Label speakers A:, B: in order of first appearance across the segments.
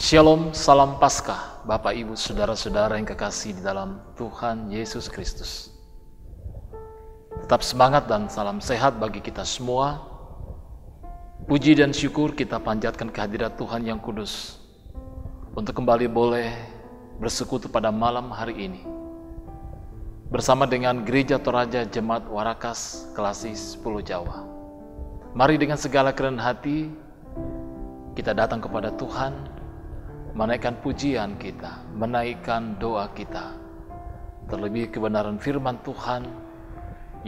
A: Shalom, salam Paskah, Bapak Ibu, Saudara-saudara yang kekasih di dalam Tuhan Yesus Kristus. Tetap semangat dan salam sehat bagi kita semua. Puji dan syukur kita panjatkan kehadirat Tuhan yang kudus untuk kembali boleh bersekutu pada malam hari ini bersama dengan Gereja Toraja Jemaat Warakas Kelasi 10 Jawa. Mari dengan segala kerendahan hati kita datang kepada Tuhan, menaikkan pujian kita, menaikkan doa kita, terlebih kebenaran firman Tuhan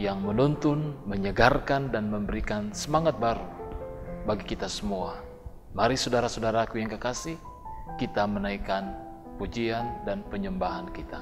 A: yang menuntun, menyegarkan, dan memberikan semangat baru bagi kita semua. Mari saudara-saudaraku yang kekasih, kita menaikkan pujian dan penyembahan kita.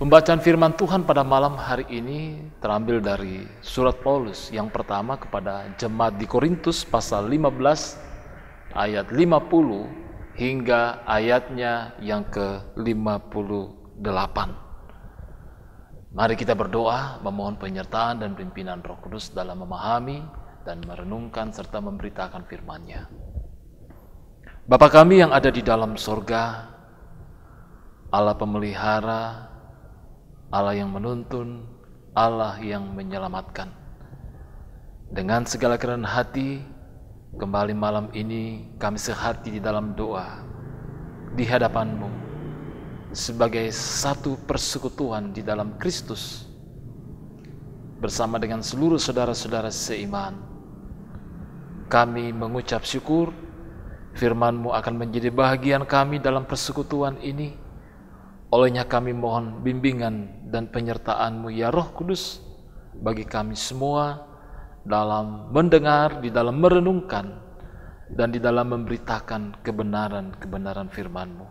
A: Pembacaan firman Tuhan pada malam hari ini terambil dari surat Paulus yang pertama kepada jemaat di Korintus pasal 15 ayat 50 hingga ayatnya yang ke-58. Mari kita berdoa memohon penyertaan dan pimpinan Roh Kudus dalam memahami dan merenungkan serta memberitakan firman-Nya. Bapa kami yang ada di dalam sorga, Allah pemelihara, Allah yang menuntun, Allah yang menyelamatkan. Dengan segala kerendahan hati, kembali malam ini kami sehati di dalam doa di hadapan-Mu sebagai satu persekutuan di dalam Kristus bersama dengan seluruh saudara-saudara seiman kami mengucap syukur firman-Mu akan menjadi bahagian kami dalam persekutuan ini. Olehnya kami mohon bimbingan dan penyertaan-Mu ya Roh Kudus bagi kami semua dalam mendengar, di dalam merenungkan, dan di dalam memberitakan kebenaran-kebenaran firman-Mu.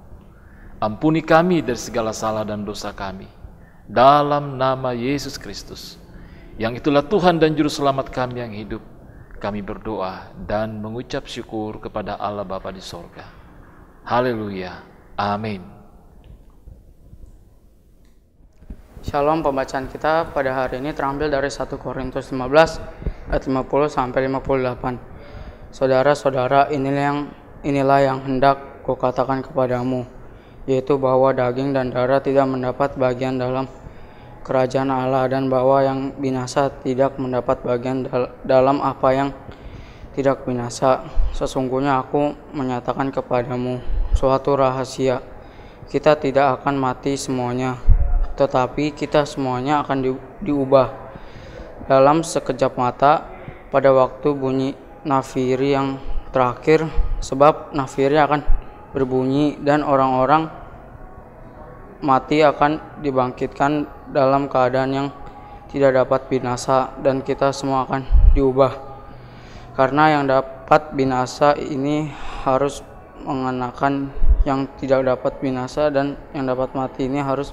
A: Ampuni kami dari segala salah dan dosa kami. Dalam nama Yesus Kristus, yang itulah Tuhan dan Juru Selamat kami yang hidup, kami berdoa dan mengucap syukur kepada Allah Bapa di sorga. Haleluya. Amin.
B: Shalom, pembacaan kita pada hari ini terambil dari 1 Korintus 15 ayat 50 sampai 58. Saudara-saudara, inilah yang hendak kukatakan kepadamu, yaitu bahwa daging dan darah tidak mendapat bagian dalam kerajaan Allah, dan bahwa yang binasa tidak mendapat bagian dalam apa yang tidak binasa. Sesungguhnya aku menyatakan kepadamu suatu rahasia. Kita tidak akan mati semuanya, tetapi kita semuanya akan diubah dalam sekejap mata, pada waktu bunyi nafiri yang terakhir. Sebab nafiri akan berbunyi, dan orang-orang mati akan dibangkitkan dalam keadaan yang tidak dapat binasa, dan kita semua akan diubah. Karena yang dapat binasa ini harus mengenakan yang tidak dapat binasa, dan yang dapat mati ini harus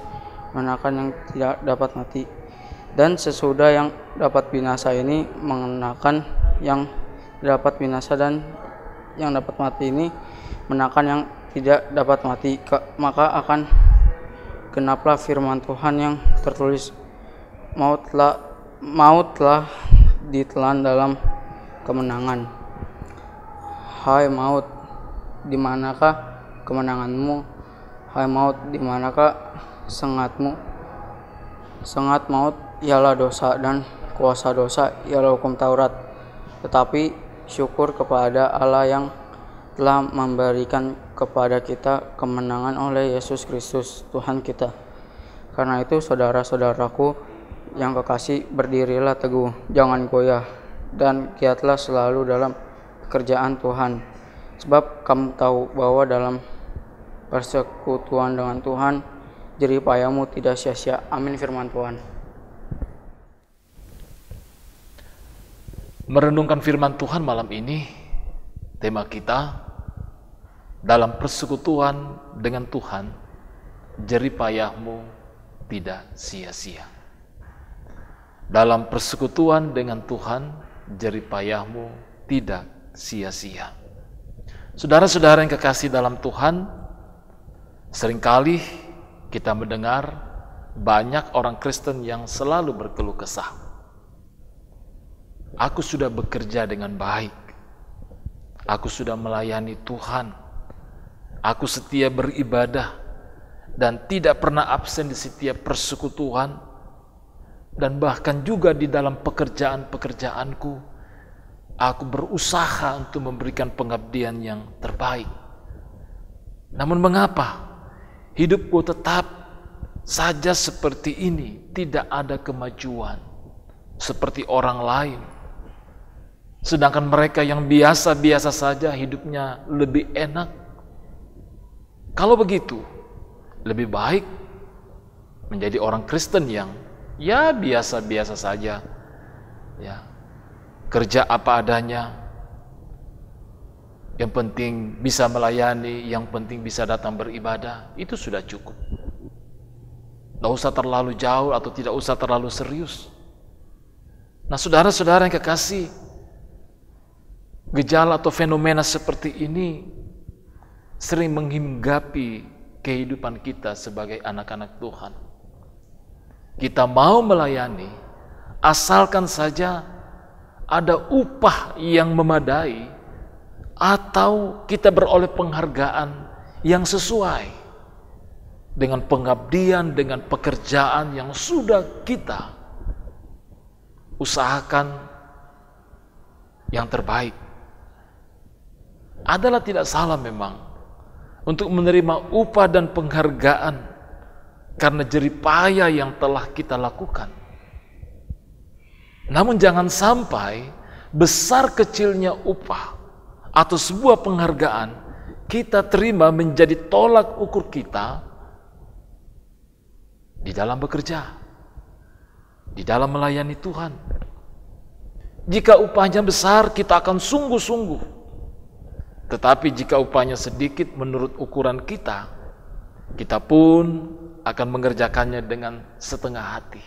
B: mengenakan yang tidak dapat mati. Dan sesudah yang dapat binasa ini mengenakan yang dapat binasa, dan yang dapat mati ini mengenakan yang tidak dapat mati, maka akan genaplah firman Tuhan yang tertulis, maut telah ditelan dalam kemenangan. Hai maut, di manakah kemenanganmu? Hai maut, di manakah sengatmu? Sengat maut ialah dosa, dan kuasa dosa ialah hukum Taurat. Tetapi syukur kepada Allah yang telah memberikan kepada kita kemenangan oleh Yesus Kristus Tuhan kita. Karena itu saudara-saudaraku yang kekasih, berdirilah teguh, jangan goyah, dan giatlah selalu dalam pekerjaan Tuhan. Sebab kamu tahu bahwa dalam persekutuan dengan Tuhan, jerih payahmu tidak sia-sia. Amin firman Tuhan.
A: Merenungkan firman Tuhan malam ini, tema kita dalam persekutuan dengan Tuhan, jerih payahmu tidak sia-sia. Dalam persekutuan dengan Tuhan, jerih payahmu tidak sia-sia. Saudara-saudara yang kekasih dalam Tuhan, seringkali kita mendengar banyak orang Kristen yang selalu berkeluh kesah. Aku sudah bekerja dengan baik. Aku sudah melayani Tuhan. Aku setia beribadah dan tidak pernah absen di setiap persekutuan, dan bahkan juga di dalam pekerjaan-pekerjaanku aku berusaha untuk memberikan pengabdian yang terbaik. Namun mengapa hidupku tetap saja seperti ini, tidak ada kemajuan seperti orang lain, sedangkan mereka yang biasa-biasa saja hidupnya lebih enak? Kalau begitu, lebih baik menjadi orang Kristen yang ya biasa-biasa saja, ya, kerja apa adanya, yang penting bisa melayani, yang penting bisa datang beribadah, itu sudah cukup. Tidak usah terlalu jauh atau tidak usah terlalu serius. Nah, saudara-saudara yang kekasih, gejala atau fenomena seperti ini sering menghinggapi kehidupan kita sebagai anak-anak Tuhan. Kita mau melayani, asalkan saja ada upah yang memadai, atau kita beroleh penghargaan yang sesuai dengan pengabdian, dengan pekerjaan yang sudah kita usahakan yang terbaik. Adalah tidak salah memang untuk menerima upah dan penghargaan karena jerih payah yang telah kita lakukan. Namun jangan sampai besar kecilnya upah atau sebuah penghargaan kita terima menjadi tolak ukur kita di dalam bekerja, di dalam melayani Tuhan. Jika upahnya besar, kita akan sungguh-sungguh. Tetapi jika upahnya sedikit menurut ukuran kita, kita pun akan mengerjakannya dengan setengah hati,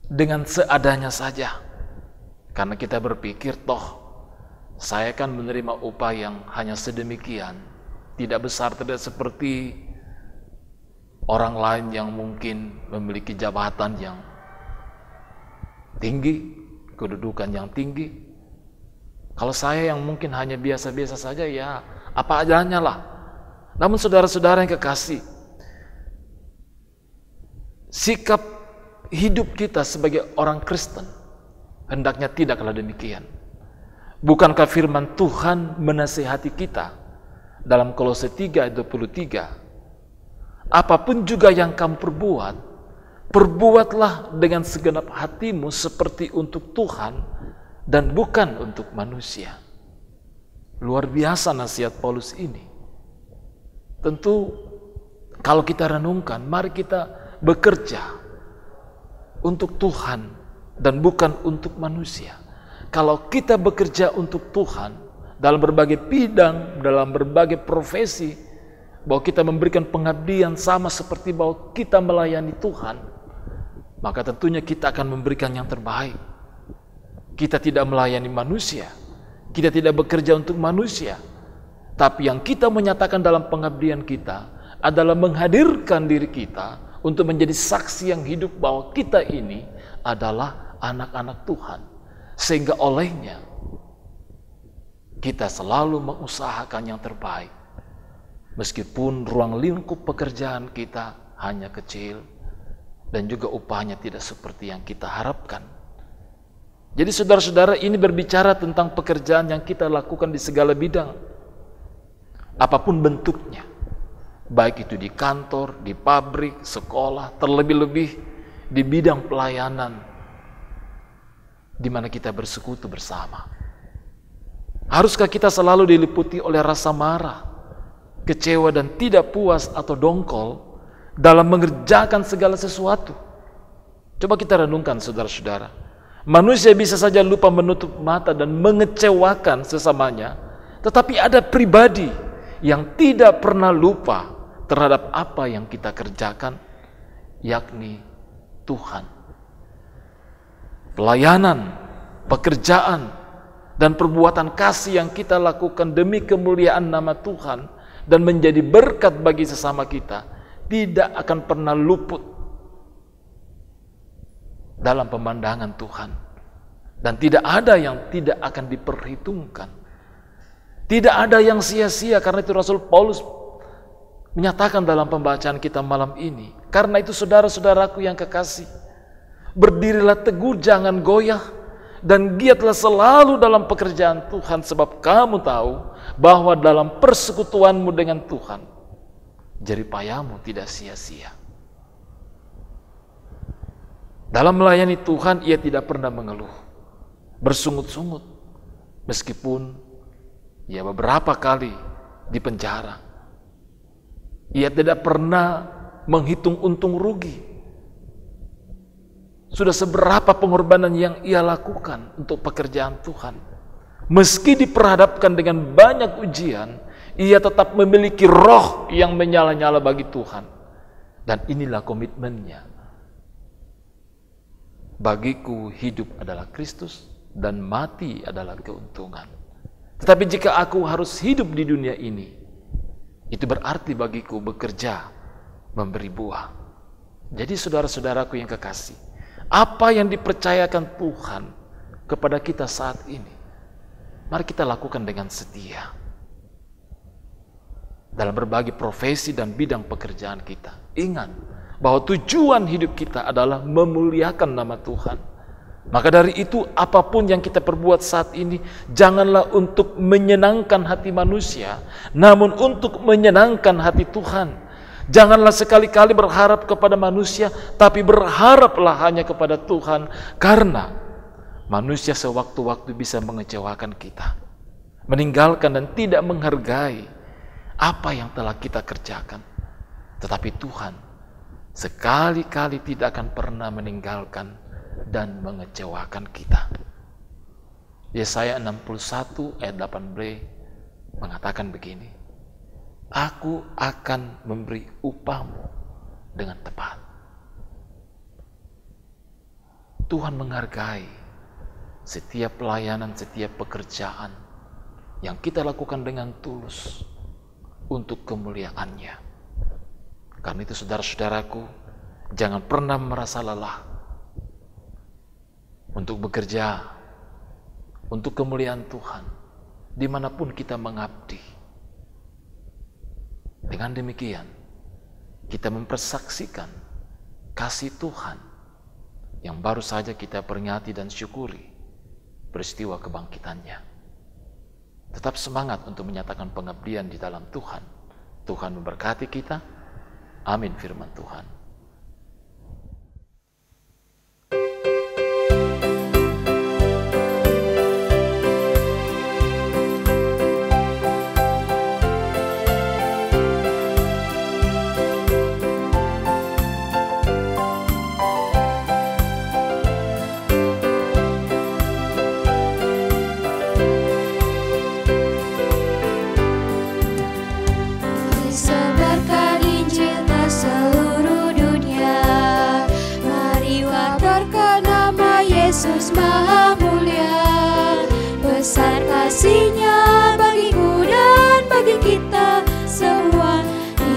A: dengan seadanya saja. Karena kita berpikir, toh saya kan menerima upah yang hanya sedemikian, tidak besar, tidak seperti orang lain yang mungkin memiliki jabatan yang tinggi, kedudukan yang tinggi. Kalau saya yang mungkin hanya biasa-biasa saja, ya apa adanya lah. Namun saudara-saudara yang kekasih, sikap hidup kita sebagai orang Kristen hendaknya tidaklah demikian. Bukankah firman Tuhan menasihati kita dalam Kolose 3 ayat 23? Apapun juga yang kamu perbuat, perbuatlah dengan segenap hatimu seperti untuk Tuhan dan bukan untuk manusia. Luar biasa nasihat Paulus ini. Tentu kalau kita renungkan, mari kita bekerja untuk Tuhan dan bukan untuk manusia. Kalau kita bekerja untuk Tuhan dalam berbagai bidang, dalam berbagai profesi, bahwa kita memberikan pengabdian sama seperti bahwa kita melayani Tuhan, maka tentunya kita akan memberikan yang terbaik. Kita tidak melayani manusia, kita tidak bekerja untuk manusia, tapi yang kita menyatakan dalam pengabdian kita adalah menghadirkan diri kita untuk menjadi saksi yang hidup bahwa kita ini adalah anak-anak Tuhan. Sehingga olehnya kita selalu mengusahakan yang terbaik. Meskipun ruang lingkup pekerjaan kita hanya kecil dan juga upahnya tidak seperti yang kita harapkan. Jadi saudara-saudara, ini berbicara tentang pekerjaan yang kita lakukan di segala bidang. Apapun bentuknya. Baik itu di kantor, di pabrik, sekolah, terlebih-lebih di bidang pelayanan, di mana kita bersekutu bersama. Haruskah kita selalu diliputi oleh rasa marah, kecewa dan tidak puas atau dongkol dalam mengerjakan segala sesuatu? Coba kita renungkan saudara-saudara. Manusia bisa saja lupa menutup mata dan mengecewakan sesamanya, tetapi ada pribadi yang tidak pernah lupa terhadap apa yang kita kerjakan, yakni Tuhan. Pelayanan, pekerjaan, dan perbuatan kasih yang kita lakukan demi kemuliaan nama Tuhan dan menjadi berkat bagi sesama kita tidak akan pernah luput dalam pemandangan Tuhan, dan tidak ada yang tidak akan diperhitungkan. Tidak ada yang sia-sia. Karena itu Rasul Paulus menyatakan dalam pembacaan kita malam ini, karena itu saudara-saudaraku yang kekasih, berdirilah teguh, jangan goyah, dan giatlah selalu dalam pekerjaan Tuhan, sebab kamu tahu bahwa dalam persekutuanmu dengan Tuhan, jerih payahmu tidak sia-sia. Dalam melayani Tuhan, ia tidak pernah mengeluh, bersungut-sungut, meskipun ia beberapa kali di penjara. Ia tidak pernah menghitung untung rugi. Sudah seberapa pengorbanan yang ia lakukan untuk pekerjaan Tuhan. Meski diperhadapkan dengan banyak ujian, ia tetap memiliki roh yang menyala-nyala bagi Tuhan. Dan inilah komitmennya. Bagiku hidup adalah Kristus dan mati adalah keuntungan. Tetapi jika aku harus hidup di dunia ini, itu berarti bagiku bekerja, memberi buah. Jadi saudara-saudaraku yang kekasih, apa yang dipercayakan Tuhan kepada kita saat ini, mari kita lakukan dengan setia. Dalam berbagai profesi dan bidang pekerjaan kita, ingat bahwa tujuan hidup kita adalah memuliakan nama Tuhan. Maka dari itu, apapun yang kita perbuat saat ini, janganlah untuk menyenangkan hati manusia, namun untuk menyenangkan hati Tuhan. Janganlah sekali-kali berharap kepada manusia, tapi berharaplah hanya kepada Tuhan, karena manusia sewaktu-waktu bisa mengecewakan kita, meninggalkan dan tidak menghargai apa yang telah kita kerjakan. Tetapi Tuhan sekali-kali tidak akan pernah meninggalkan dan mengecewakan kita. Yesaya 61 ayat 8b mengatakan begini, Aku akan memberi upahmu dengan tepat. Tuhan menghargai setiap pelayanan, setiap pekerjaan yang kita lakukan dengan tulus untuk kemuliaan-Nya. Karena itu saudara-saudaraku, jangan pernah merasa lelah untuk bekerja, untuk kemuliaan Tuhan, dimanapun kita mengabdi. Dengan demikian, kita mempersaksikan kasih Tuhan yang baru saja kita peringati dan syukuri peristiwa kebangkitannya. Tetap semangat untuk menyatakan pengabdian di dalam Tuhan. Tuhan memberkati kita. Amin firman Tuhan.
C: Yesus Maha Mulia, besar kasih-Nya bagiku dan bagi kita semua.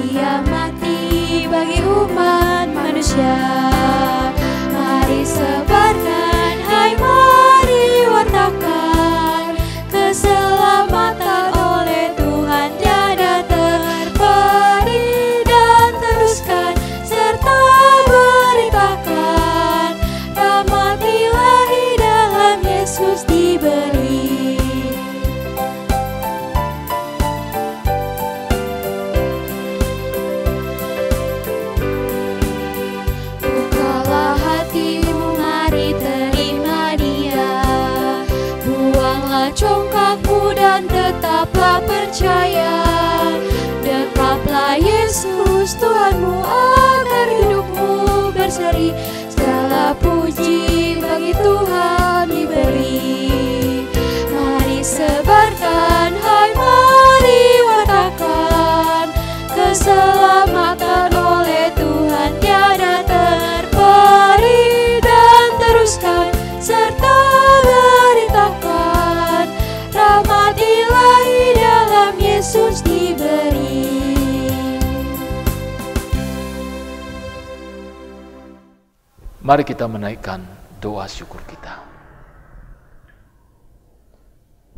C: Dia mati bagi umat manusia. Mari sebarkan, hai mari wartakan keselamatan oleh Tuhan tiada terperi, dan teruskan serta beritakan rahmat Ilahi dalam Yesus diberi. Bukalah hatimu, mari terima Dia. Buanglah congkakmu dan tetaplah percaya. Dekaplah Yesus Tuhanmu agar hidupmu berseri. Segala puji bagi Tuhan diberi. Mari sebarkan, hai mari wartakan keselamatan oleh Tuhan tiada terperi, dan teruskan serta beritakan rahmat Ilahi dalam Yesus diberi.
A: Mari kita menaikkan doa syukur kita.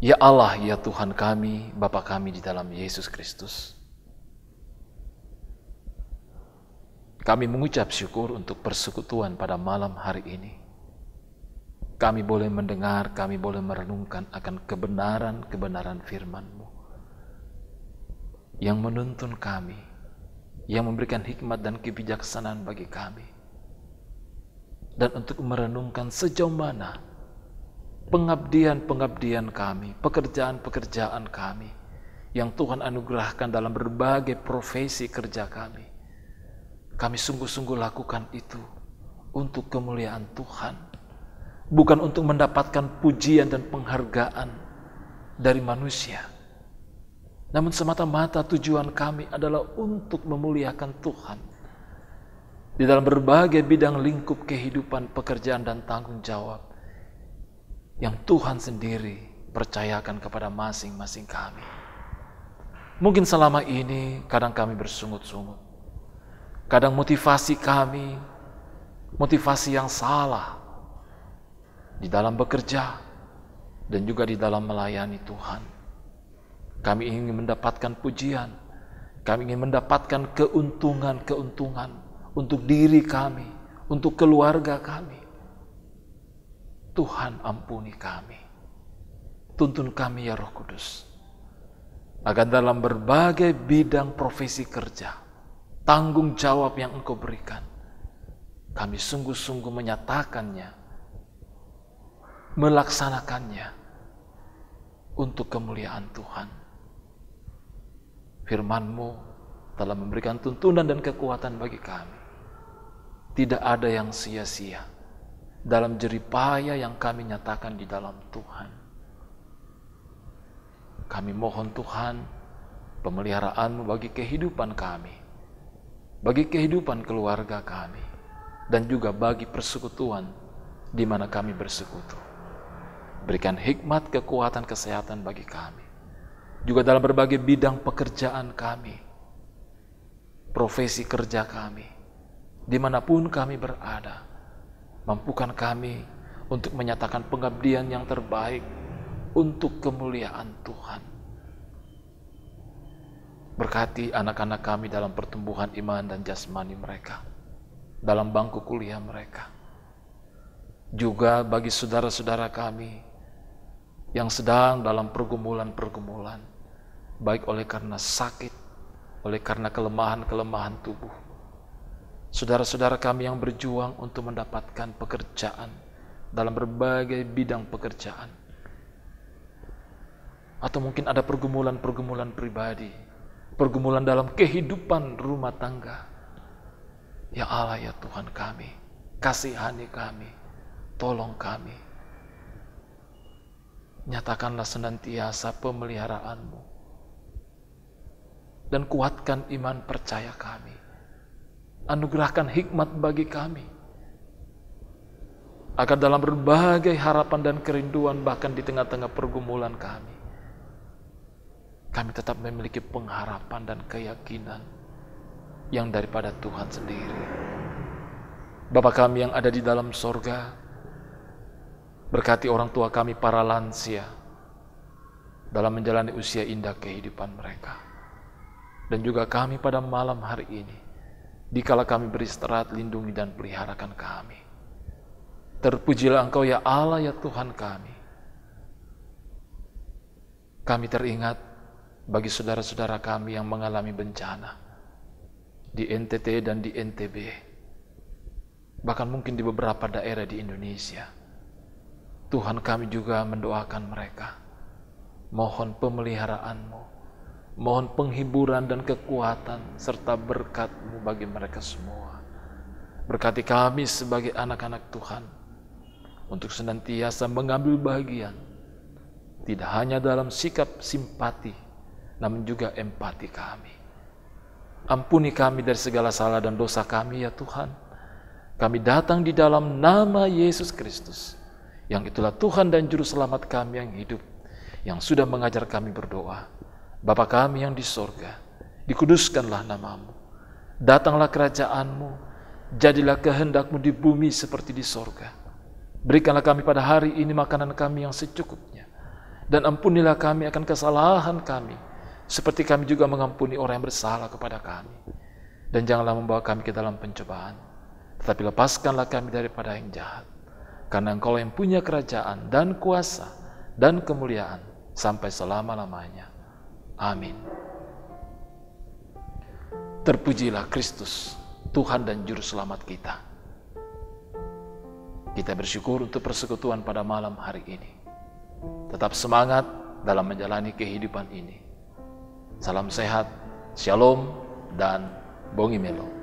A: Ya Allah, ya Tuhan kami, Bapa kami di dalam Yesus Kristus. Kami mengucap syukur untuk persekutuan pada malam hari ini. Kami boleh mendengar, kami boleh merenungkan akan kebenaran-kebenaran firman-Mu yang menuntun kami, yang memberikan hikmat dan kebijaksanaan bagi kami. Dan untuk merenungkan sejauh mana pengabdian-pengabdian kami, pekerjaan-pekerjaan kami yang Tuhan anugerahkan dalam berbagai profesi kerja kami. Kami sungguh-sungguh lakukan itu untuk kemuliaan Tuhan, bukan untuk mendapatkan pujian dan penghargaan dari manusia. Namun semata-mata tujuan kami adalah untuk memuliakan Tuhan di dalam berbagai bidang lingkup kehidupan, pekerjaan, dan tanggung jawab yang Tuhan sendiri percayakan kepada masing-masing kami. Mungkin selama ini kadang kami bersungut-sungut, kadang motivasi kami, motivasi yang salah di dalam bekerja dan juga di dalam melayani Tuhan. Kami ingin mendapatkan pujian, kami ingin mendapatkan keuntungan-keuntungan untuk diri kami, untuk keluarga kami. Tuhan ampuni kami. Tuntun kami ya Roh Kudus, agar dalam berbagai bidang profesi kerja, tanggung jawab yang Engkau berikan, kami sungguh-sungguh menyatakannya melaksanakannya untuk kemuliaan Tuhan. Firman-Mu telah memberikan tuntunan dan kekuatan bagi kami. Tidak ada yang sia-sia dalam jeripaya yang kami nyatakan di dalam Tuhan. Kami mohon Tuhan, pemeliharaan-Mu bagi kehidupan kami, bagi kehidupan keluarga kami, dan juga bagi persekutuan di mana kami bersekutu. Berikan hikmat, kekuatan, kesehatan bagi kami. Juga dalam berbagai bidang pekerjaan kami, profesi kerja kami, dimanapun kami berada, mampukan kami untuk menyatakan pengabdian yang terbaik untuk kemuliaan Tuhan. Berkati anak-anak kami dalam pertumbuhan iman dan jasmani mereka, dalam bangku kuliah mereka. Juga bagi saudara-saudara kami yang sedang dalam pergumulan-pergumulan, baik oleh karena sakit, oleh karena kelemahan-kelemahan tubuh. Saudara-saudara kami yang berjuang untuk mendapatkan pekerjaan dalam berbagai bidang pekerjaan. Atau mungkin ada pergumulan-pergumulan pribadi, pergumulan dalam kehidupan rumah tangga. Ya Allah, ya Tuhan kami, kasihani kami, tolong kami. Nyatakanlah senantiasa pemeliharaan-Mu dan kuatkan iman percaya kami. Anugerahkan hikmat bagi kami, agar dalam berbagai harapan dan kerinduan, bahkan di tengah-tengah pergumulan kami tetap memiliki pengharapan dan keyakinan yang daripada Tuhan sendiri. Bapa kami yang ada di dalam sorga, berkati orang tua kami para lansia dalam menjalani usia indah kehidupan mereka. Dan juga kami pada malam hari ini, dikala kami beristirahat, lindungi dan peliharakan kami. Terpujilah Engkau ya Allah, ya Tuhan kami. Kami teringat bagi saudara-saudara kami yang mengalami bencana di NTT dan di NTB, bahkan mungkin di beberapa daerah di Indonesia. Tuhan, kami juga mendoakan mereka. Mohon pemeliharaan-Mu, mohon penghiburan dan kekuatan serta berkat-Mu bagi mereka semua. Berkati kami sebagai anak-anak Tuhan untuk senantiasa mengambil bagian, tidak hanya dalam sikap simpati, namun juga empati kami. Ampuni kami dari segala salah dan dosa kami ya Tuhan. Kami datang di dalam nama Yesus Kristus, yang itulah Tuhan dan Juru Selamat kami yang hidup, yang sudah mengajar kami berdoa. Bapa kami yang di sorga, dikuduskanlah nama-Mu. Datanglah kerajaan-Mu, jadilah kehendak-Mu di bumi seperti di sorga. Berikanlah kami pada hari ini makanan kami yang secukupnya. Dan ampunilah kami akan kesalahan kami, seperti kami juga mengampuni orang yang bersalah kepada kami. Dan janganlah membawa kami ke dalam pencobaan, tetapi lepaskanlah kami daripada yang jahat. Karena Engkau yang punya kerajaan dan kuasa dan kemuliaan sampai selama-lamanya. Amin. Terpujilah Kristus, Tuhan dan Juru Selamat kita. Kita bersyukur untuk persekutuan pada malam hari ini. Tetap semangat dalam menjalani kehidupan ini. Salam sehat, shalom, dan bongi melo.